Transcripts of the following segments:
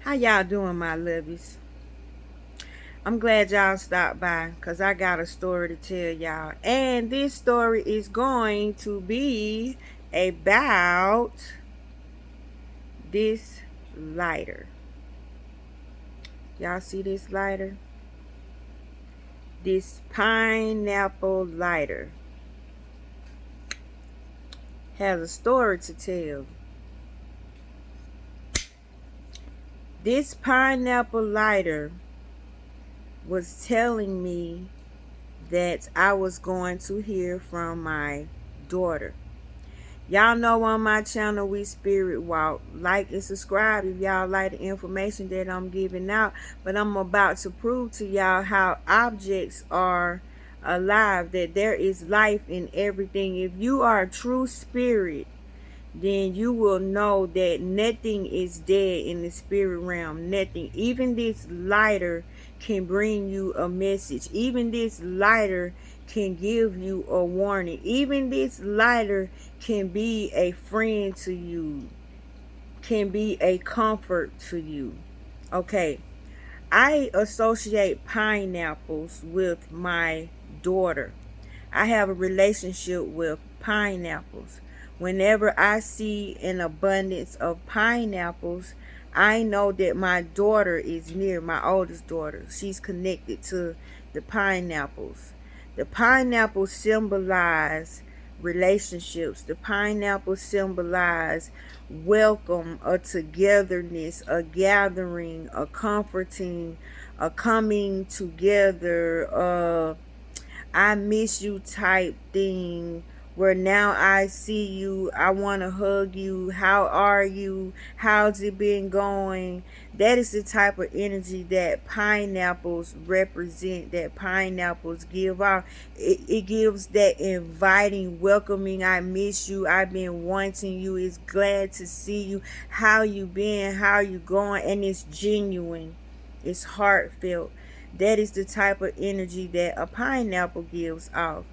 How y'all doing, my lovies? I'm glad y'all stopped by because I got a story to tell y'all. And this story is going to be about this lighter. Y'all see this lighter? This pineapple lighter has a story to tell. This pineapple lighter was telling me that I was going to hear from my daughter. Y'all know on my channel we spirit walk. Like and subscribe if y'all like the information that I'm giving out. But I'm about to prove to y'all how objects are alive, that there is life in everything. If you are a true spirit, then you will know that nothing is dead in the spirit realm. Nothing. Even this lighter can bring you a message. Even this lighter can give you a warning. Even this lighter can be a friend to you, can be a comfort to you. Okay, I associate pineapples with my daughter. I have a relationship with pineapples. Whenever I see an abundance of pineapples, I know that my daughter is near, my oldest daughter. She's connected to the pineapples. The pineapples symbolize relationships. The pineapples symbolize welcome, a togetherness, a gathering, a comforting, a coming together, I miss you type thing, where now I see you, I want to hug you, how are you, how's it been going? That is the type of energy that pineapples represent, that pineapples give out. It gives that inviting, welcoming, I miss you, I've been wanting you, it's glad to see you, how you been, how you going, and it's genuine, it's heartfelt. That is the type of energy that a pineapple gives off.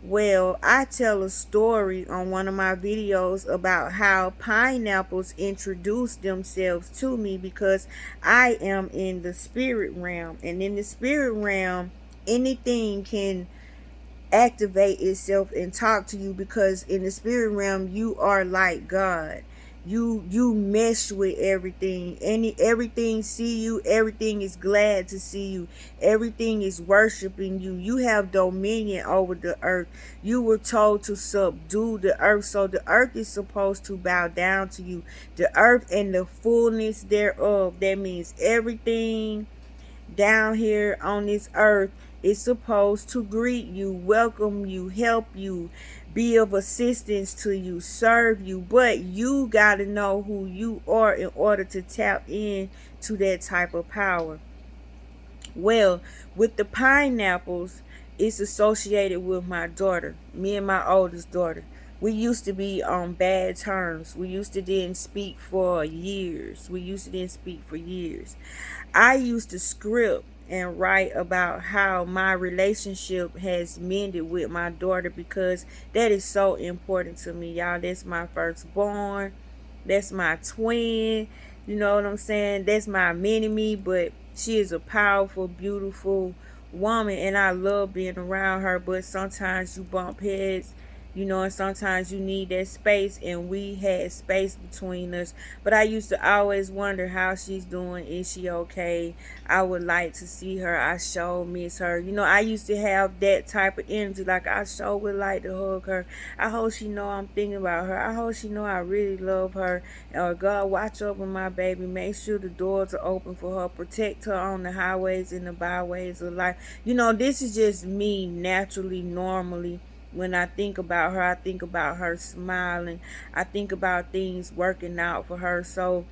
Well, I tell a story on one of my videos about how pineapples introduce themselves to me, because I am in the spirit realm. And in the spirit realm, anything can activate itself and talk to you, because in the spirit realm you are like God. You mesh with everything. Everything see you, everything is glad to see you, everything is worshiping you. You have dominion over the earth. You were told to subdue the earth, so the earth is supposed to bow down to you. The earth and the fullness thereof, that means everything down here on this earth is supposed to greet you, welcome you, help you, be of assistance to you, serve you. But you got to know who you are in order to tap in to that type of power. Well, with the pineapples, it's associated with my daughter, me and my oldest daughter. We used to be on bad terms. We used to didn't speak for years. I used to script and write about how my relationship has mended with my daughter, because that is so important to me, y'all. That's my firstborn. That's my twin. You know what I'm saying? That's my mini me, but she is a powerful, beautiful woman, and I love being around her. But sometimes you bump heads, and sometimes you need that space, and we had space between us. But I used to always wonder how she's doing. Is she okay? I would like to see her. I sure miss her. I used to have that type of energy. Like, I sure would like to hug her. I hope she know I'm thinking about her. I hope she know I really love her. Or God, watch over my baby. Make sure the doors are open for her. Protect her on the highways and the byways of life. This is just me naturally, normally. When I think about her, I think about her smiling. I think about things working out for her. So,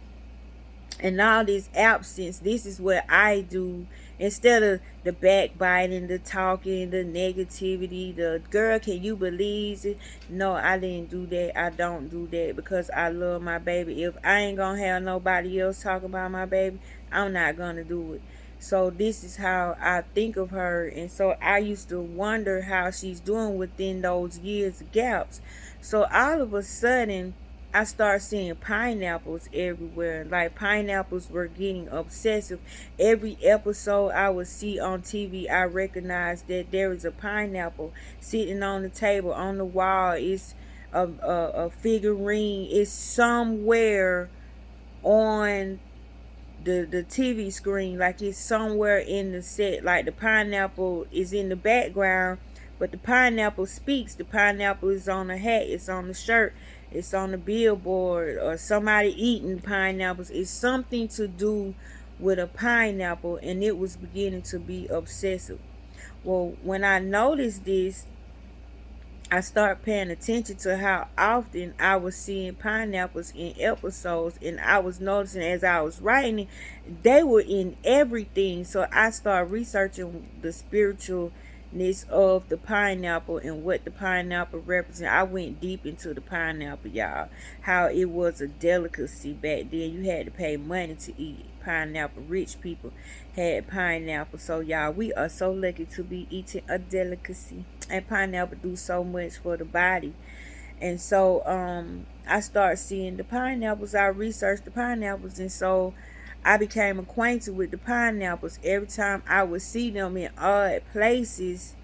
in all this absence, this is what I do. Instead of the backbiting, the talking, the negativity, the girl, can you believe it? No, I didn't do that. I don't do that, because I love my baby. If I ain't gonna have nobody else talk about my baby, I'm not gonna do it. So this is how I think of her. And so I used to wonder how she's doing within those years gaps. So all of a sudden, I started seeing pineapples everywhere. Like pineapples were getting obsessive. Every episode I would see on TV, I recognized that there is a pineapple sitting on the table, on the wall. It's a figurine. It's somewhere on the TV screen, like it's somewhere in the set. Like the pineapple is in the background, but the pineapple speaks. The pineapple is on the hat, it's on the shirt, it's on the billboard, or somebody eating pineapples. It's something to do with a pineapple, and it was beginning to be obsessive. Well, when I noticed this, I started paying attention to how often I was seeing pineapples in episodes, and I was noticing as I was writing it, they were in everything. So I started researching the spiritualness of the pineapple and what the pineapple represents. I went deep into the pineapple, y'all. How it was a delicacy back then. You had to pay money to eat pineapple. Rich people had pineapple. So y'all, we are so lucky to be eating a delicacy. And pineapple do so much for the body. And so I started seeing the pineapples. I researched the pineapples, and so I became acquainted with the pineapples. Every time I would see them in odd places,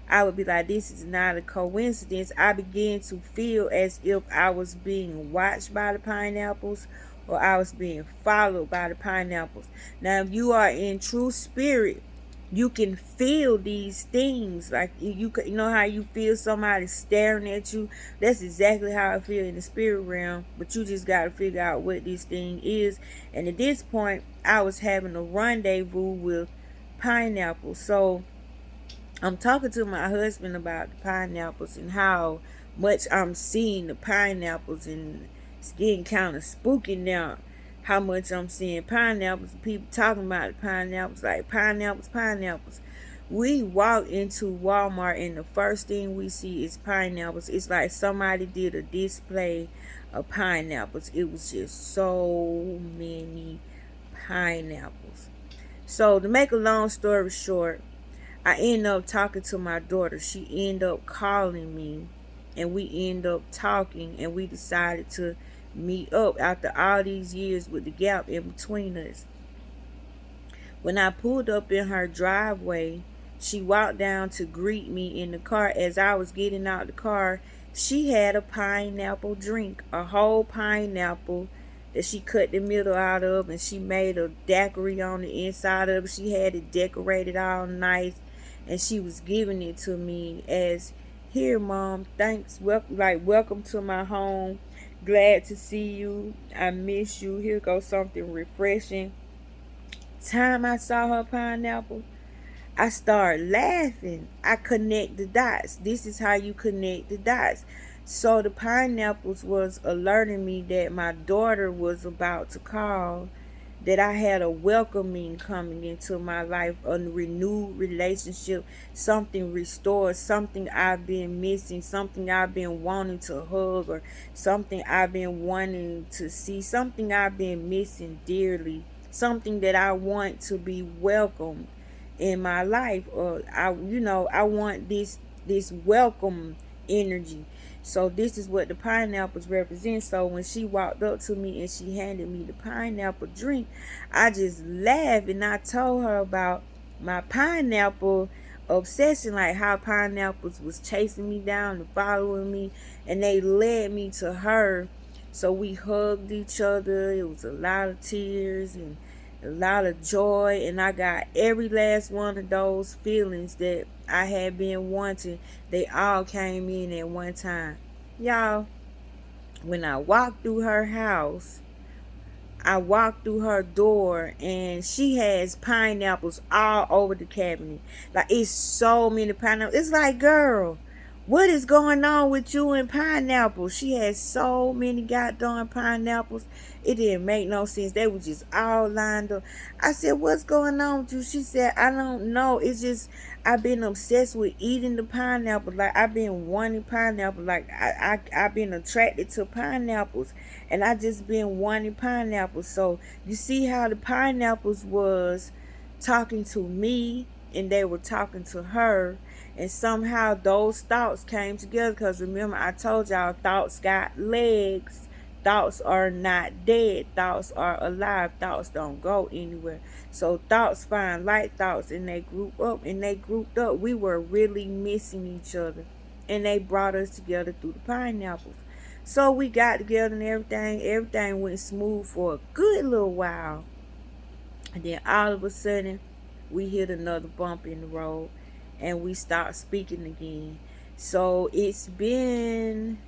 I would be like, this is not a coincidence. I began to feel as if I was being watched by the pineapples, or I was being followed by the pineapples. Now, if you are in true spirit, you can feel these things. Like you know how you feel somebody staring at you. That's exactly how I feel in the spirit realm. But you just got to figure out what this thing is. And at this point, I was having a rendezvous with pineapples. So I'm talking to my husband about the pineapples and how much I'm seeing the pineapples, and it's getting kind of spooky now. How much I'm seeing pineapples, people talking about the pineapples, like pineapples, pineapples. We walk into Walmart and the first thing we see is pineapples. It's like somebody did a display of pineapples. It was just so many pineapples. So to make a long story short, I end up talking to my daughter. She ended up calling me, and we end up talking, and we decided to meet up after all these years with the gap in between us. When I pulled up in her driveway, she walked down to greet me in the car. As I was getting out the car, she had a pineapple drink, a whole pineapple that she cut the middle out of, and she made a daiquiri on the inside of it. She had it decorated all nice, and she was giving it to me as, here, mom, thanks, welcome to my home, glad to see you, I miss you, here goes something refreshing. Time I saw her pineapple, I started laughing. I connect the dots. This is how you connect the dots. So the pineapples was alerting me that my daughter was about to call, that I had a welcoming coming into my life, a renewed relationship, something restored, something I've been missing, something I've been wanting to hug, or something I've been wanting to see, something I've been missing dearly, something that I want to be welcomed in my life. Or I want this welcome energy. So this is what the pineapples represent. So when she walked up to me and she handed me the pineapple drink, I just laughed, and I told her about my pineapple obsession, like how pineapples was chasing me down and following me, and they led me to her. So we hugged each other. It was a lot of tears and a lot of joy, and I got every last one of those feelings that I had been wanting. They all came in at one time. Y'all, when I walked through her house, I walked through her door, and she has pineapples all over the cabinet. Like, it's so many pineapples. It's like, girl, what is going on with you and pineapples? She has so many goddamn pineapples. It didn't make no sense. They were just all lined up. I said, what's going on with you? She said, I don't know. It's just, I've been obsessed with eating the pineapple. Like, I've been wanting pineapple. Like, I've been attracted to pineapples. And I just been wanting pineapples. So, you see how the pineapples was talking to me, and they were talking to her, and somehow those thoughts came together. Because remember, I told y'all, thoughts got legs, thoughts are not dead. Thoughts are alive. Thoughts don't go anywhere. So thoughts find like thoughts, and they group up, and they grouped up. We were really missing each other, and they brought us together through the pineapples. So we got together and everything. Everything went smooth for a good little while. And then all of a sudden, we hit another bump in the road, and we stopped speaking again. So it's been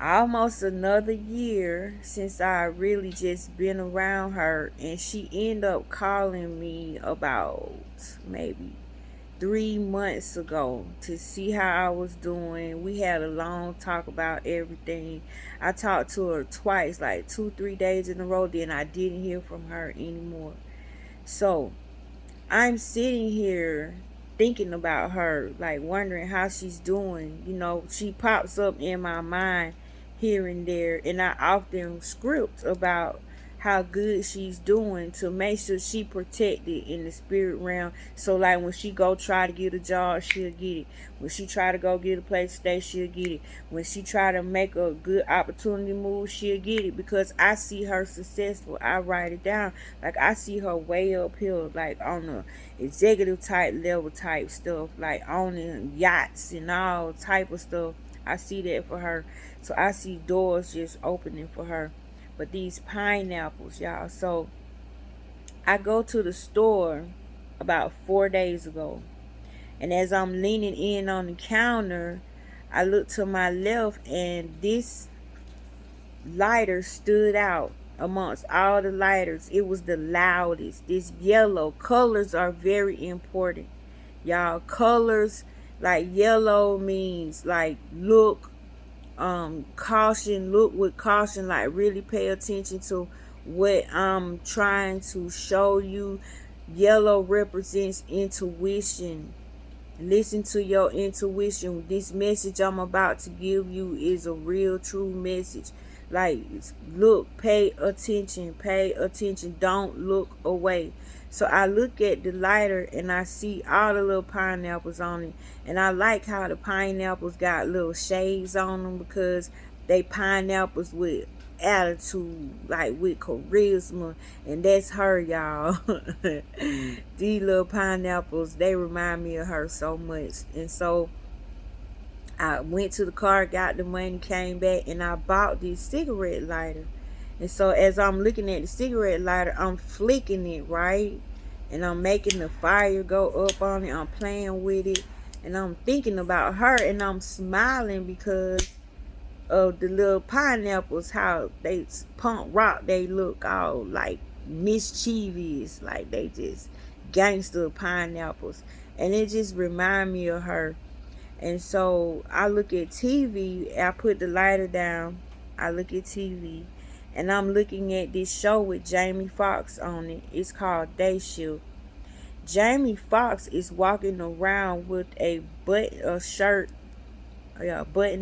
almost another year since I really just been around her, and she ended up calling me about maybe 3 months ago to see how I was doing. We had a long talk about everything. I talked to her twice, like 2, 3 days in a row, then I didn't hear from her anymore. So I'm sitting here thinking about her, like wondering how she's doing. She pops up in my mind here and there, and I often script about how good she's doing to make sure she protected in the spirit realm. So like when she go try to get a job, she'll get it. When she try to go get a place to stay, she'll get it. When she try to make a good opportunity move, she'll get it, because I see her successful. I write it down. Like I see her way up here, like on the executive type level type stuff, like owning yachts and all type of stuff. I see that for her. So I see doors just opening for her. But these pineapples, y'all. So I go to the store about 4 days ago. And as I'm leaning in on the counter, I look to my left, and this lighter stood out amongst all the lighters. It was the loudest. This yellow. Colors are very important, y'all. Colors, like yellow means like look, caution, look with caution, like really pay attention to what I'm trying to show you. Yellow represents intuition. Listen to your intuition. This message I'm about to give you is a real true message. Like, look, pay attention, don't look away. So I look at the lighter, and I see all the little pineapples on it. And I like how the pineapples got little shades on them, because they pineapples with attitude, like with charisma. And that's her, y'all. These little pineapples, they remind me of her so much. And so I went to the car, got the money, came back, and I bought this cigarette lighter. And so as I'm looking at the cigarette lighter, I'm flicking it, right? And I'm making the fire go up on it. I'm playing with it. And I'm thinking about her, and I'm smiling because of the little pineapples, how they punk rock, they look all like mischievous, like they just gangster pineapples. And it just remind me of her. And so I look at TV, I put the lighter down, I look at TV, and I'm looking at this show with Jamie Foxx on it. It's called Day Shift. Jamie Foxx is walking around with a button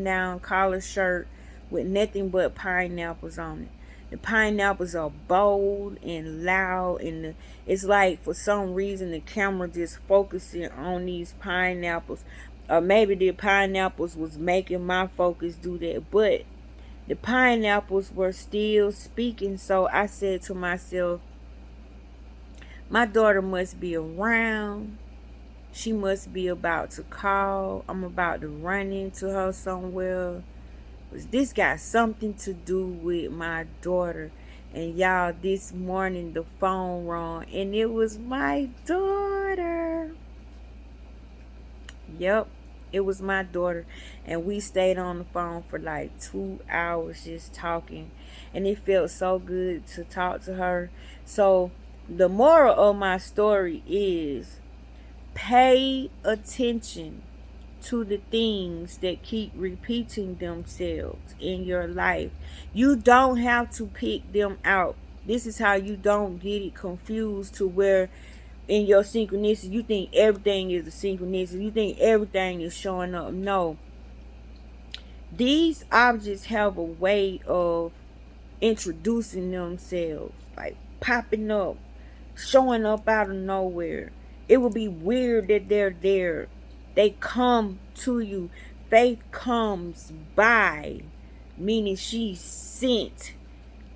down collar shirt with nothing but pineapples on it. The pineapples are bold and loud, and it's like for some reason the camera just focusing on these pineapples. Or maybe the pineapples was making my focus do that, but the pineapples were still speaking. So I said to myself, my daughter must be around. She must be about to call. I'm about to run into her somewhere. This got something to do with my daughter. And y'all, this morning the phone rang, and it was my daughter. Yep, it was my daughter. And we stayed on the phone for like 2 hours just talking. And it felt so good to talk to her. So the moral of my story is, pay attention to the things that keep repeating themselves in your life. You don't have to pick them out. This is how you don't get it confused to where in your synchronicity you think everything is a synchronicity. You think everything is showing up. No. These objects have a way of introducing themselves, like popping up, showing up out of nowhere. It would be weird that they're there. They come to you. Faith comes by meaning she's sent.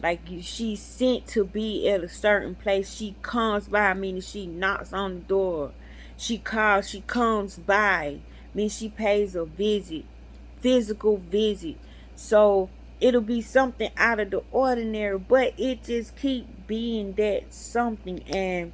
Like she's sent to be at a certain place. She comes by, meaning she knocks on the door. She calls, she comes by, means she pays a visit, physical visit. So it'll be something out of the ordinary, but it just keep being that something. And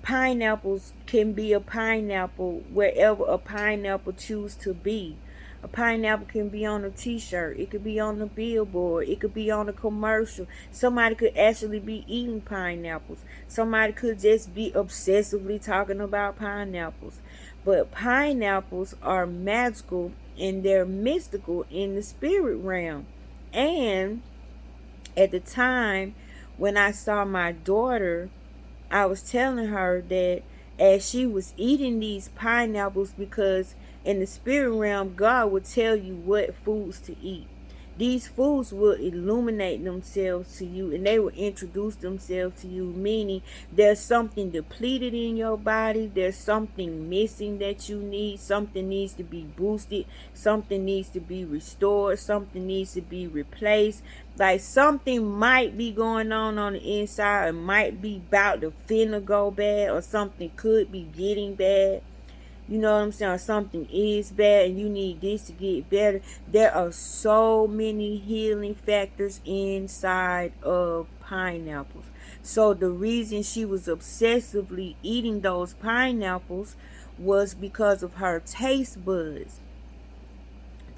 pineapples can be a pineapple wherever a pineapple choose to be. A pineapple can be on a t-shirt. It could be on the billboard. It could be on a commercial. Somebody could actually be eating pineapples. Somebody could just be obsessively talking about pineapples. But pineapples are magical and they're mystical in the spirit realm. And at the time when I saw my daughter, I was telling her that as she was eating these pineapples, because in the spirit realm, God would tell you what foods to eat. These foods will illuminate themselves to you and they will introduce themselves to you, meaning there's something depleted in your body, there's something missing that you need, something needs to be boosted, something needs to be restored, something needs to be replaced. Like something might be going on the inside, it might be about to finna go bad, or something could be getting bad. You know what I'm saying? Or something is bad and you need this to get better. There are so many healing factors inside of pineapples. So the reason she was obsessively eating those pineapples was because of her taste buds.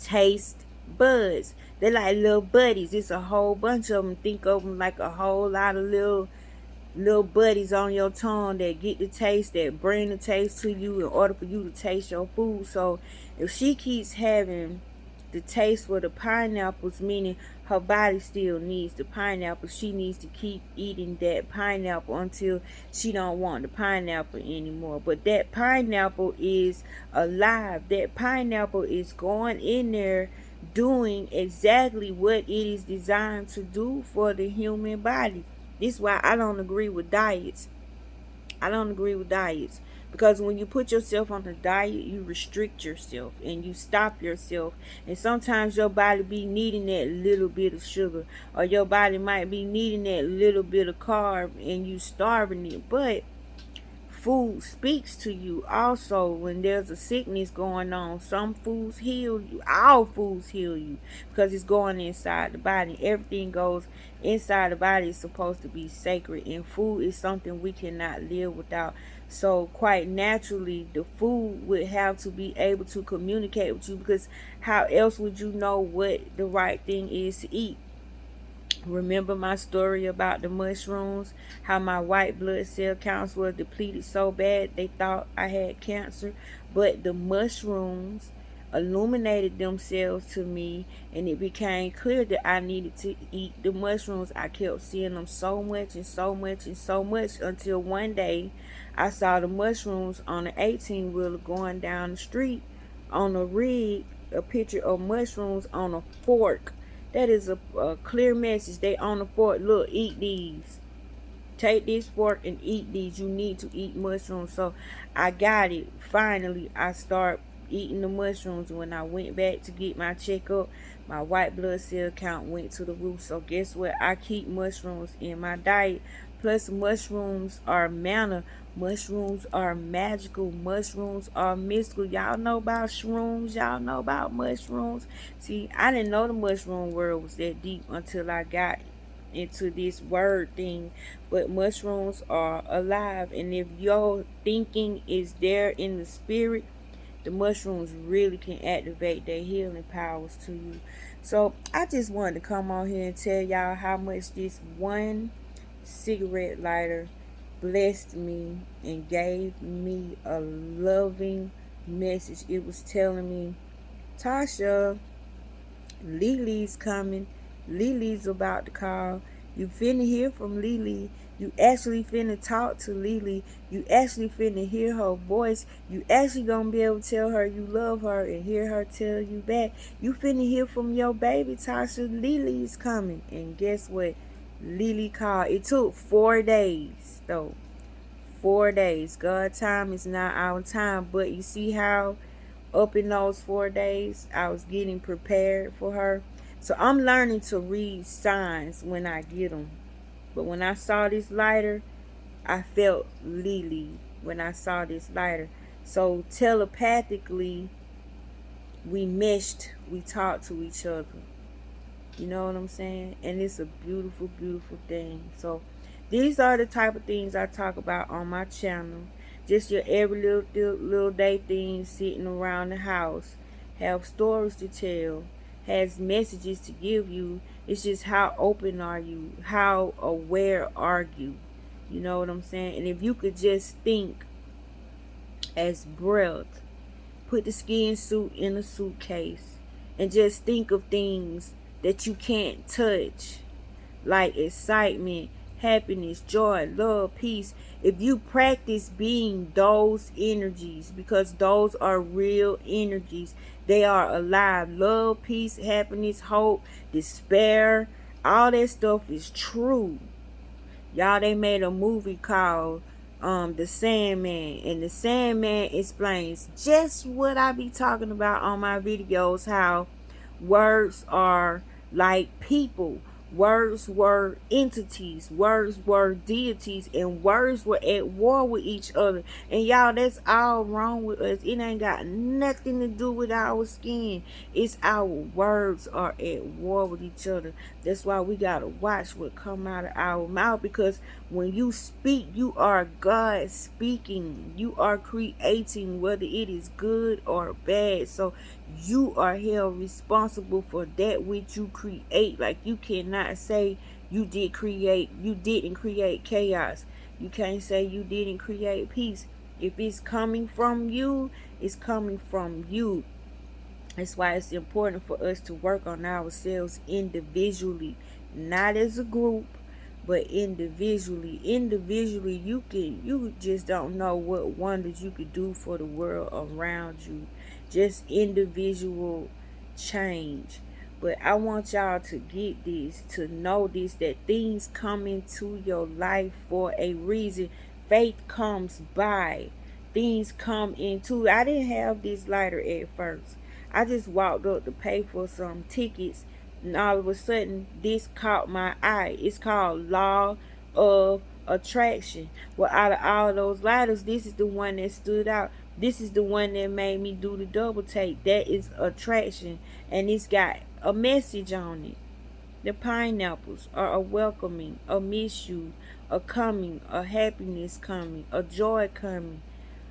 Taste buds. They're like little buddies. It's a whole bunch of them. Think of them like a whole lot of little buddies on your tongue that get the taste, that bring the taste to you in order for you to taste your food. So if she keeps having the taste for the pineapples, meaning her body still needs the pineapple, she needs to keep eating that pineapple until she don't want the pineapple anymore. But that pineapple is alive. That pineapple is going in there doing exactly what it is designed to do for the human body. This is why I don't agree with diets. I don't agree with diets. Because when you put yourself on a diet, you restrict yourself and you stop yourself. And sometimes your body be needing that little bit of sugar. Or your body might be needing that little bit of carb and you starving it. But food speaks to you also when there's a sickness going on. Some foods heal you. All foods heal you because it's going inside the body. Everything goes inside the body is supposed to be sacred, and food is something we cannot live without. So quite naturally the food would have to be able to communicate with you, because how else would you know what the right thing is to eat? Remember my story about the mushrooms, how my white blood cell counts were depleted so bad they thought I had cancer. But the mushrooms illuminated themselves to me, and it became clear that I needed to eat the mushrooms. I kept seeing them so much and so much and so much until one day I saw the mushrooms on an 18-wheeler going down the street on a rig, a picture of mushrooms on a fork. That is a clear message. They on the fork. Look, eat these. Take this fork and eat these. You need to eat mushrooms. So I got it. Finally, I start eating the mushrooms. When I went back to get my checkup, my white blood cell count went to the roof. So guess what? I keep mushrooms in my diet. Plus, mushrooms are manna. Mushrooms are magical. Mushrooms are mystical. Y'all know about shrooms. Y'all know about mushrooms. See, I didn't know the mushroom world was that deep until I got into this word thing. But mushrooms are alive. And if your thinking is there in the spirit, the mushrooms really can activate their healing powers to you. So I just wanted to come on here and tell y'all how much this one cigarette lighter blessed me and gave me a loving message. It was telling me, Tasha, Lily's coming. Lily's about to call. You finna hear from Lily. You actually finna talk to Lily. You actually finna hear her voice. You actually gonna be able to tell her you love her and hear her tell you back. You finna hear from your baby, Tasha. Lily's coming. And guess what? Lily called. It took 4 days, though. 4 days. God's time is not our time. But you see how up in those 4 days I was getting prepared for her. So I'm learning to read signs when I get them. But when I saw this lighter, I felt Lily when I saw this lighter. So telepathically, we meshed, we talked to each other. You know what I'm saying? And it's a beautiful, beautiful thing. So these are the type of things I talk about on my channel. Just your every little day things sitting around the house. Have stories to tell. Has messages to give you. It's just how open are you? How aware are you? You know what I'm saying? And if you could just think as breath, put the skin suit in a suitcase and just think of things that you can't touch, like excitement, happiness, joy, love, peace. If you practice being those energies, because those are real energies, they are alive. Love, peace, happiness, hope, despair, all that stuff is true. Y'all, they made a movie called The Sandman, and The Sandman explains just what I be talking about on my videos, how words are like people. Words were entities, words were deities, and words were at war with each other. And y'all, that's all wrong with us. It ain't got nothing to do with our skin. It's our words are at war with each other. That's why we gotta watch what come out of our mouth, because when you speak, you are God speaking. You are creating, whether it is good or bad. So you are held responsible for that which you create. Like, you cannot say you didn't create chaos. You can't say you didn't create peace. If it's coming from you, it's coming from you. That's why it's important for us to work on ourselves individually, not as a group, but individually. Individually, you just don't know what wonders you could do for the world around you. Just individual change. But I want y'all to get this, to know this, that things come into your life for a reason. Faith comes by. Things come into. I didn't have this lighter at first. I just walked up to pay for some tickets, and all of a sudden this caught my eye. It's called Law of Attraction. Well, out of all of those lighters, this is the one that stood out. This is the one that made me do the double take. That is attraction, and it's got a message on it. The pineapples are a welcoming, a miss you, a coming, a happiness coming, a joy coming,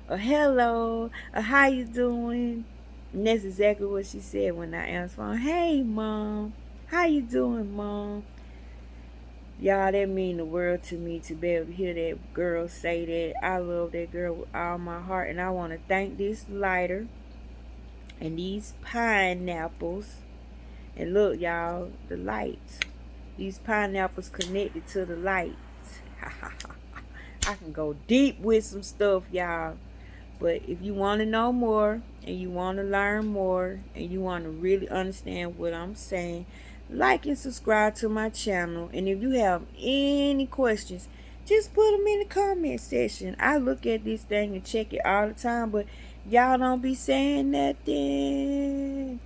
a hello, a how you doing. And that's exactly what she said when I answered phone. Hey, Mom. How you doing, Mom? Y'all, that mean the world to me to be able to hear that girl say that. I love that girl with all my heart. And I want to thank this lighter and these pineapples. And look, y'all, the lights. These pineapples connected to the lights. I can go deep with some stuff, y'all. But if you want to know more, and you want to learn more, and you want to really understand what I'm saying, like and subscribe to my channel. And if you have any questions, just put them in the comment section. I look at this thing and check it all the time, but y'all don't be saying nothing.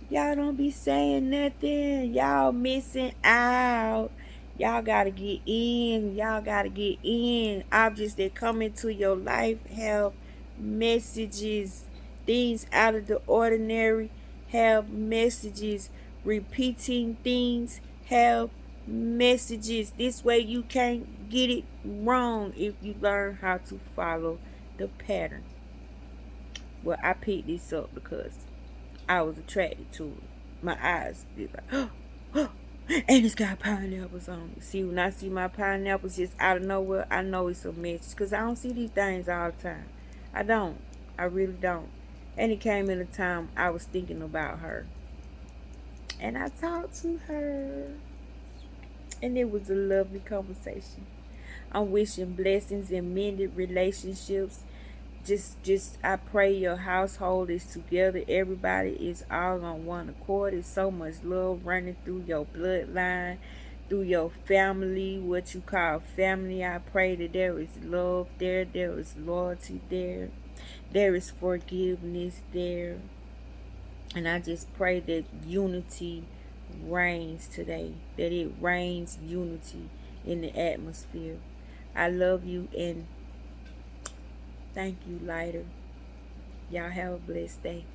Y'all don't be saying nothing. Y'all missing out. Y'all gotta get in. Y'all gotta get in. Objects that come into your life have messages. Things out of the ordinary have messages. Repeating things have messages. This way you can't get it wrong if you learn how to follow the pattern. Well, I picked this up because I was attracted to it. My eyes did like, oh, and it's got pineapples on it. See, when I see my pineapples just out of nowhere, I know it's a message. Because I don't see these things all the time. I don't. I really don't. And it came in a time I was thinking about her. And I talked to her. And it was a lovely conversation. I'm wishing blessings and mended relationships. Just I pray your household is together. Everybody is all on one accord. There's so much love running through your bloodline, through your family, what you call family. I pray that there is love there. There is loyalty there. There is forgiveness there. And I just pray that unity reigns today, that it reigns unity in the atmosphere. I love you and thank you, Lighter. Y'all have a blessed day.